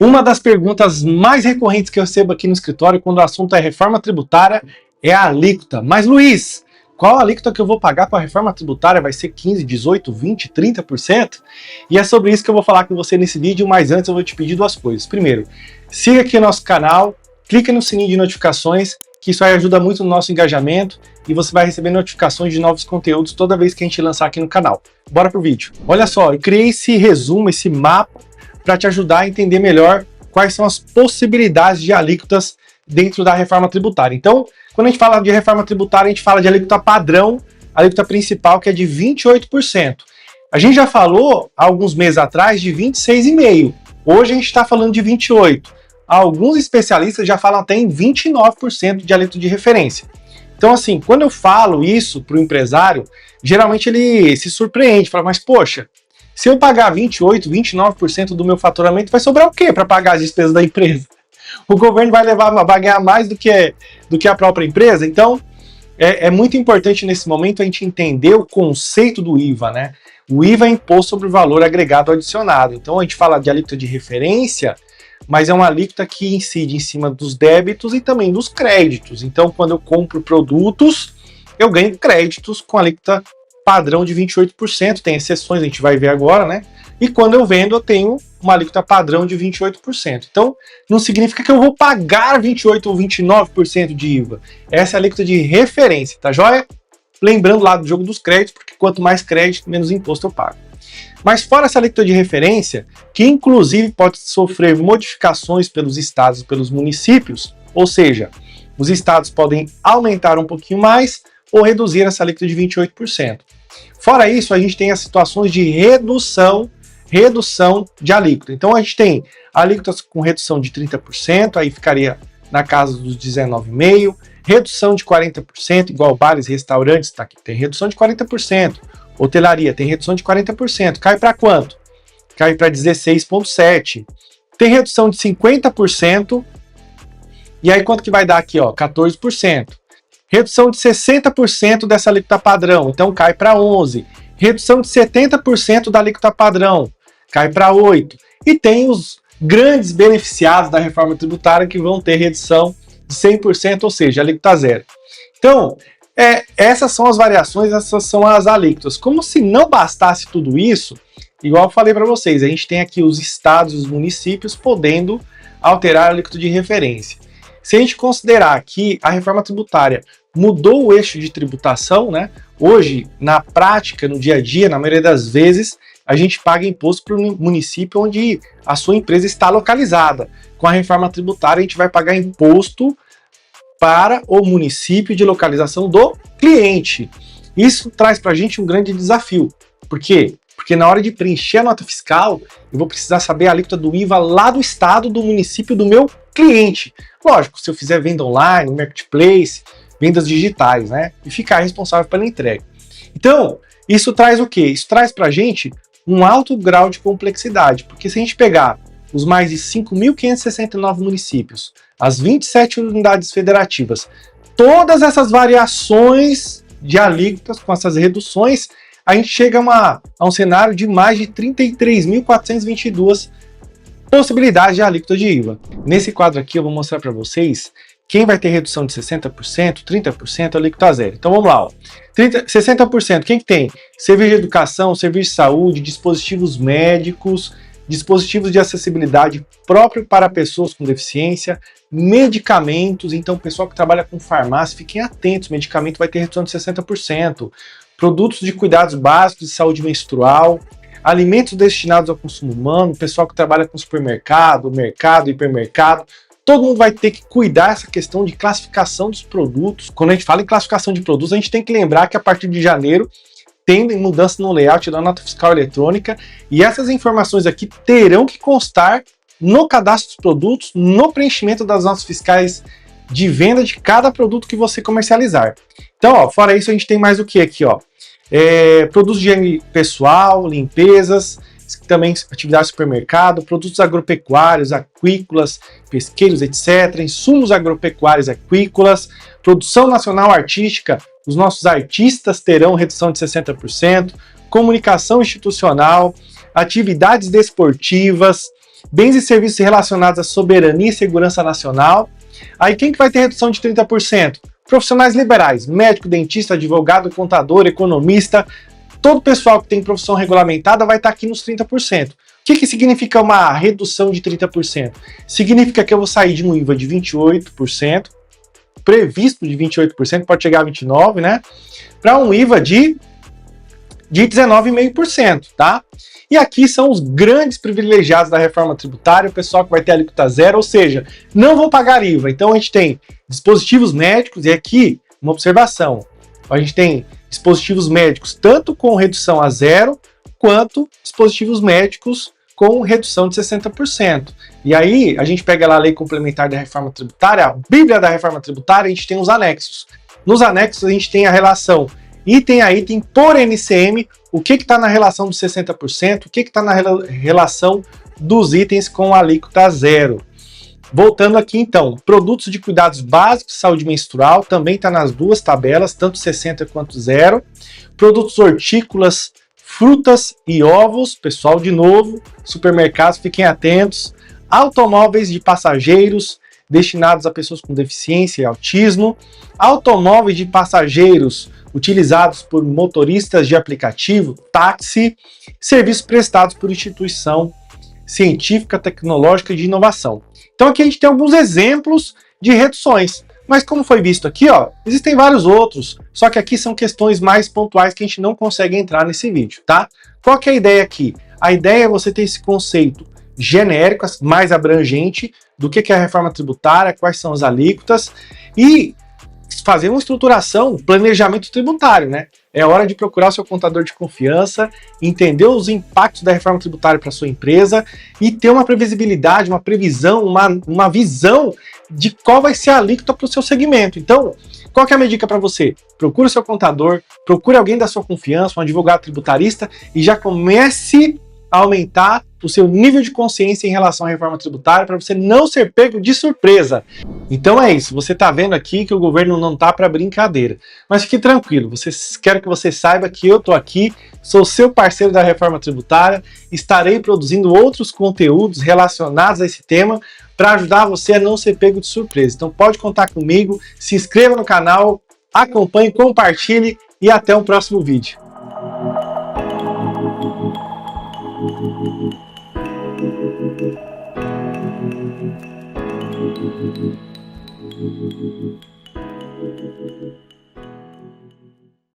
Uma das perguntas mais recorrentes que eu recebo aqui no escritório quando o assunto é reforma tributária é a alíquota. Mas, Luiz, qual a alíquota que eu vou pagar com a reforma tributária? Vai ser 15%, 18%, 20%, 30%? E é sobre isso que eu vou falar com você nesse vídeo, mas antes eu vou te pedir duas coisas. Primeiro, siga aqui o nosso canal, clique no sininho de notificações, que isso aí ajuda muito no nosso engajamento e você vai receber notificações de novos conteúdos toda vez que a gente lançar aqui no canal. Bora pro vídeo. Olha só, eu criei esse resumo, esse mapa, para te ajudar a entender melhor quais são as possibilidades de alíquotas dentro da reforma tributária. Então, quando a gente fala de reforma tributária, a gente fala de alíquota padrão, alíquota principal, que é de 28%. A gente já falou, há alguns meses atrás, de 26,5%. Hoje a gente está falando de 28%. Alguns especialistas já falam até em 29% de alíquota de referência. Então, assim, quando eu falo isso para o empresário, geralmente ele se surpreende, fala, mas poxa, se eu pagar 28%, 29% do meu faturamento, vai sobrar o quê para pagar as despesas da empresa? O governo vai ganhar mais do que a própria empresa? Então, é muito importante nesse momento a gente entender o conceito do IVA, né? O IVA é Imposto sobre o Valor Agregado Adicionado. Então, a gente fala de alíquota de referência, mas é uma alíquota que incide em cima dos débitos e também dos créditos. Então, quando eu compro produtos, eu ganho créditos com alíquota padrão de 28%, tem exceções, a gente vai ver agora, né? E quando eu vendo, eu tenho uma alíquota padrão de 28%. Então, não significa que eu vou pagar 28% ou 29% de IVA. Essa é a alíquota de referência, tá joia? Lembrando lá do jogo dos créditos, porque quanto mais crédito, menos imposto eu pago. Mas fora essa alíquota de referência, que inclusive pode sofrer modificações pelos estados e pelos municípios, ou seja, os estados podem aumentar um pouquinho mais ou reduzir essa alíquota de 28%. Fora isso, a gente tem as situações de redução de alíquota. Então a gente tem alíquotas com redução de 30%, aí ficaria na casa dos 19,5%, redução de 40%, igual bares e restaurantes, tá aqui, tem redução de 40%, hotelaria tem redução de 40%, cai para quanto? Cai para 16,7%. Tem redução de 50%, e aí quanto que vai dar aqui, ó? 14%. Redução de 60% dessa alíquota padrão, então cai para 11%. Redução de 70% da alíquota padrão, cai para 8%. E tem os grandes beneficiados da reforma tributária que vão ter redução de 100%, ou seja, alíquota zero. Então, essas são as variações, essas são as alíquotas. Como se não bastasse tudo isso, igual eu falei para vocês, a gente tem aqui os estados e os municípios podendo alterar a alíquota de referência. Se a gente considerar que a reforma tributária mudou o eixo de tributação, né? Hoje, na prática, no dia a dia, na maioria das vezes, a gente paga imposto para o município onde a sua empresa está localizada. Com a reforma tributária, a gente vai pagar imposto para o município de localização do cliente. Isso traz para a gente um grande desafio. Por quê? Porque na hora de preencher a nota fiscal, eu vou precisar saber a alíquota do IVA lá do estado, do município do meu cliente. Lógico, se eu fizer venda online, marketplace, vendas digitais, né? E ficar responsável pela entrega. Então, isso traz o quê? Isso traz para a gente um alto grau de complexidade, porque se a gente pegar os mais de 5.569 municípios, as 27 unidades federativas, todas essas variações de alíquotas com essas reduções, a gente chega a um cenário de mais de 33.422 possibilidades de alíquota de IVA. Nesse quadro aqui eu vou mostrar para vocês quem vai ter redução de 60%, 30%, alíquota zero. Então vamos lá, ó. 60%, quem que tem? Serviço de educação, serviço de saúde, dispositivos médicos, dispositivos de acessibilidade próprio para pessoas com deficiência, medicamentos, então o pessoal que trabalha com farmácia, fiquem atentos, medicamento vai ter redução de 60%, produtos de cuidados básicos de saúde menstrual, alimentos destinados ao consumo humano, pessoal que trabalha com supermercado, mercado, hipermercado, todo mundo vai ter que cuidar dessa questão de classificação dos produtos. Quando a gente fala em classificação de produtos, a gente tem que lembrar que a partir de janeiro tem mudança no layout da nota fiscal eletrônica e essas informações aqui terão que constar no cadastro dos produtos, no preenchimento das notas fiscais de venda de cada produto que você comercializar. Então, ó, fora isso, a gente tem mais o que aqui, ó? Produtos de higiene pessoal, limpezas, também atividades de supermercado, produtos agropecuários, aquícolas, pesqueiros, etc., insumos agropecuários, aquícolas, produção nacional artística, os nossos artistas terão redução de 60%, comunicação institucional, atividades desportivas, bens e serviços relacionados à soberania e segurança nacional. Aí quem que vai ter redução de 30%? Profissionais liberais, médico, dentista, advogado, contador, economista, todo pessoal que tem profissão regulamentada vai estar aqui nos 30%. O que significa uma redução de 30%? Significa que eu vou sair de um IVA de 28%, previsto de 28%, pode chegar a 29%, né? Para um IVA de 19,5%, tá? E aqui são os grandes privilegiados da reforma tributária, o pessoal que vai ter alíquota zero, ou seja, não vão pagar IVA. Então a gente tem dispositivos médicos, e aqui uma observação, a gente tem dispositivos médicos tanto com redução a zero, quanto dispositivos médicos com redução de 60%. E aí a gente pega lá a lei complementar da reforma tributária, a Bíblia da reforma tributária, a gente tem os anexos. Nos anexos a gente tem a relação item a item por NCM, o que está na relação dos 60%, o que está na relação dos itens com alíquota zero. Voltando aqui então, produtos de cuidados básicos de saúde menstrual, também está nas duas tabelas, tanto 60 quanto zero. Produtos hortícolas, frutas e ovos, pessoal, de novo, supermercados, fiquem atentos. Automóveis de passageiros, destinados a pessoas com deficiência e autismo. Automóveis de passageiros utilizados por motoristas de aplicativo, táxi, serviços prestados por instituição científica, tecnológica e de inovação. Então aqui a gente tem alguns exemplos de reduções, mas como foi visto aqui, ó, existem vários outros, só que aqui são questões mais pontuais que a gente não consegue entrar nesse vídeo, tá? Qual que é a ideia aqui? A ideia é você ter esse conceito genérico, mais abrangente, do que é a reforma tributária, quais são as alíquotas, e fazer uma estruturação, um planejamento tributário, né? É hora de procurar o seu contador de confiança, entender os impactos da reforma tributária para sua empresa e ter uma previsibilidade, uma previsão, uma visão de qual vai ser a alíquota para o seu segmento. Então, qual que é a minha dica para você? Procure o seu contador, procure alguém da sua confiança, um advogado tributarista e já comece a aumentar o seu nível de consciência em relação à reforma tributária para você não ser pego de surpresa. Então é isso, você está vendo aqui que o governo não está para brincadeira. Mas fique tranquilo, quero que você saiba que eu estou aqui, sou seu parceiro da reforma tributária, estarei produzindo outros conteúdos relacionados a esse tema para ajudar você a não ser pego de surpresa. Então pode contar comigo, se inscreva no canal, acompanhe, compartilhe e até o próximo vídeo. Thank you.